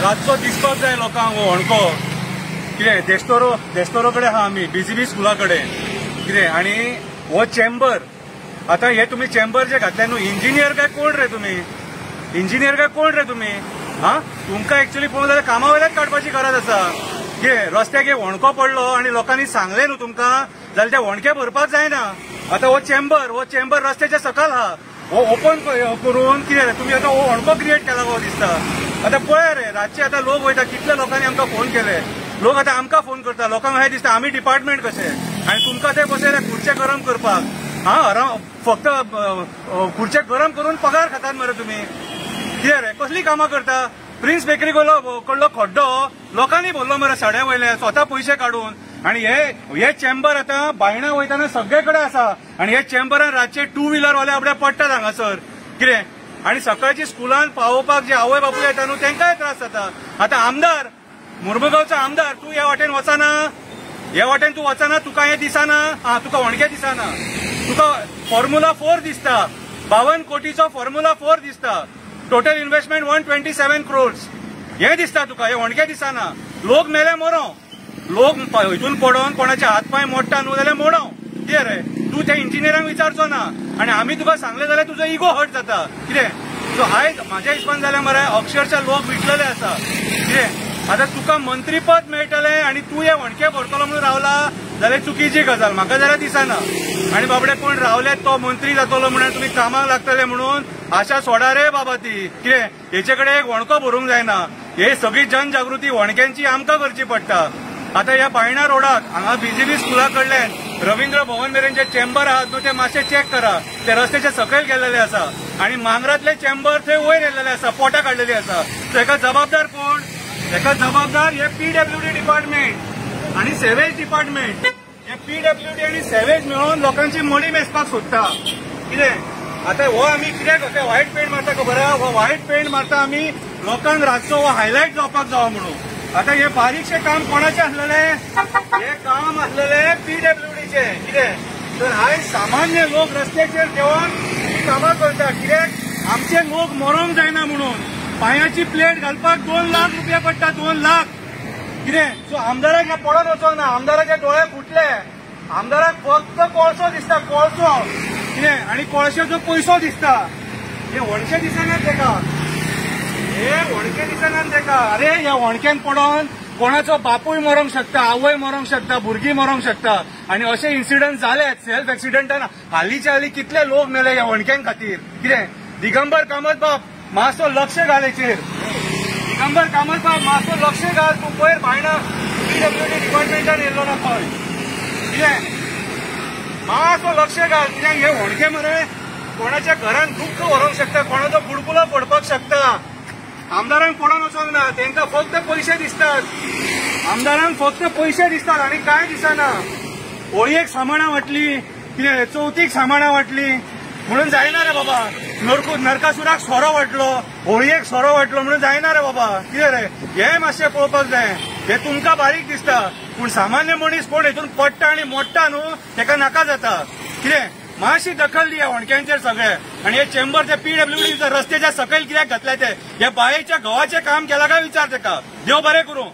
रातचो दिसपाक जाय लोकांक हो होणको कितें देस्तोरो कडेन आहा आमी बीजीबी स्कुला कडेन कितें आनी हो चेंबर आता हे तुम्ही चेंबर जे घातले न्हू इंजिनियर काय कोण रे तुम्ही हा तुमकां एक्चुअली पळोवंक जाल्यार कामा वयल्याच काडपाची गरज आसा कितें रस्त्याक एक होणको पडलो आनी लोकांनी सांगलें न्हू तुमकां जाल्यार ते होणके भरपाक जायना आता हो चेंबर रस्त्याच्या सकल आहा हो ओपन करून कितें तुमी आता हो होणको क्रिएट केला गो दिसता आता पळय रे रातचे आता लोक वयता कितले लोकांनी आमकां फोन केले लोक आता आमकां फोन करता लोकांक हे दिसता आमी डिपार्टमेंट कशें आनी तुमकां ते बसयले खुर्चे गरम करपाक फक्त खुर्चे गरम करून पगार खातात मरे तुम्ही कितें रे कसली कामां करता प्रिन्स बेकरी कडलो खड्डो लोकांनी भरलो मरे साड्या वयले स्वता पयशे काडून आणि हे चेंबर आता बायणां वयताना सगळे कडेन आसा आणि हे चेंबरान रातचे 2 व्हीलर वाले आपल्या पडटात हांगासर कितें आणि सकाळची स्कुलान पावोवपाक जे आवय बापूय येता न्हू तांकांय त्रास जाता आता आमदार मुर्मुगांवचो आमदार तूं ह्या वाटेन वचना ह्या वाटेन तूं वचना तुका हें दिसना तुका होणके दिसना तुका फॉर्म्युला 4 दिसता 52 कोटीचो फॉर्म्युला 4 दिसता टोटल इन्व्हेस्टमेंट 127 crores हे दिसता तुका हे होणके दिसना लोक मेले मरो लोक हितून पडोन कोणाचे हात पाय मोडटा न्हू जाल्यार मोडो कितें रे तूं त्या इंजिनियरांक विचारचो ना आनी आमी तुका सांगले जाल्यार तुजो इगो हर्ट जाता कितें सो आयज म्हाज्या हिसपान जाल्यार मरे अक्षरशः लोक विटलेले आसा कितें आता तुका मंत्रीपद मेळटलें आनी तूं हे होणके भरतलो म्हणून रावला जाल्यार चुकीची गजाल म्हाका जाल्यार दिसना आनी बाबडे कोण रावले तो मंत्री जातलो म्हणून तुमी कामाक लागतले म्हणून आशा सोडा रे बाबा ती कितें हेचे कडेन एक होणको भरूंक जायना हे सगळी जनजागृती होणक्यांची आमकां करची पडटा आता ह्या बायणा रोडाक हांगा बीजीबी स्कुला कडल्यान रवींद्र भवन मेरेन जे चेंबर आहात न्हू ते मातशे चेक करा ते रस्त्याच्या सकयल गेल्लेले आसा आनी मांगरातले चेंबर थंय वयर येल्लेले आसा पोटां काडलेली आसा सो हेका जबाबदार कोण हेका जबाबदार हे PWD डिपार्टमेंट आणि सेवेज डिपार्टमेंट हे PWD आणि सेवेज मेळून लोकांची मडी मेजपाक सोदता कितें आता हो आमी कित्याक व्हायट पेंट मारता खबर आहा हो व्हायट पेंट मारता आमी लोकांक रातचो हो हायलायट जावपाक जावो म्हणून आता हे बारीकशे काम कोणाचे आसलेले हे काम आसलेले PWDचे कितें तर आयज सामान्य लोक रस्त्याचेर देंवन ही कामां करता कित्याक आमचे लोक मरोंक जायना म्हणून पांयाची प्लेट घालपाक 2 लाख रुपया पडटा 2 लाख कितें सो आमदाराक हे पडोन वचोंक ना आमदाराचे दोळे फुटले आमदाराक फक्त कोळसो दिसता कोळसो कितें आनी कोळशाचो पयसो दिसता हे होणके दिसनात तेका हे होणके दिसनात तेका अरे ह्या होणक्यान पडोन कोणाचो बापूय मरोंक शकता आवय मरोंक शकता भुरगीं मरोंक शकता आनी अशे इन्सिडंट जालेत सेल्फ एक्सिडेंटान हालींच्या हालीं कितले लोक मेले ह्या होणक्यां खातीर कितें दिगंबर कामत बाब मातसो लक्ष घाल हेचेर दिगंबर कामत बाब मातसो लक्ष घाल तूं पयर बायणा PWD डिपार्टमेंटान येयल्लो ना खंय कितें मातसो लक्ष घाल कित्याक हे होणके मरे कोणाच्या घरान दुख्ख व्हरोंक शकता कोणाचो बुडकुलो पडपाक शकता आमदारांक पडोन वचोंक ना तांकां फक्त पयशे दिसतात आमदारांक फक्त पयशे दिसतात आनी कांय दिसना होळयेक सामाणां वाटली कितें चवथीक सामाणां वाटली म्हणून जायना रे बाबा नरकासुराक सोरो वाटलो होळयेक सोरो वाटलो म्हणून जायना रे बाबा कितें रे हे मातशें पळोवपाक जाय हे तुमकां बारीक दिसता पूण सामान्य मनीस कोण हेतून पडटा आनी मोडटा न्हू तेका नाका जाता कितें मातशी दखल दिया होणक्यांचेर सगळे आणि हे चेंबर ते PWD रस्त्याच्या सकयल कित्याक घातले ते हे बायेच्या गव्हाचे काम केला काय विचार तेका देव बरें करूं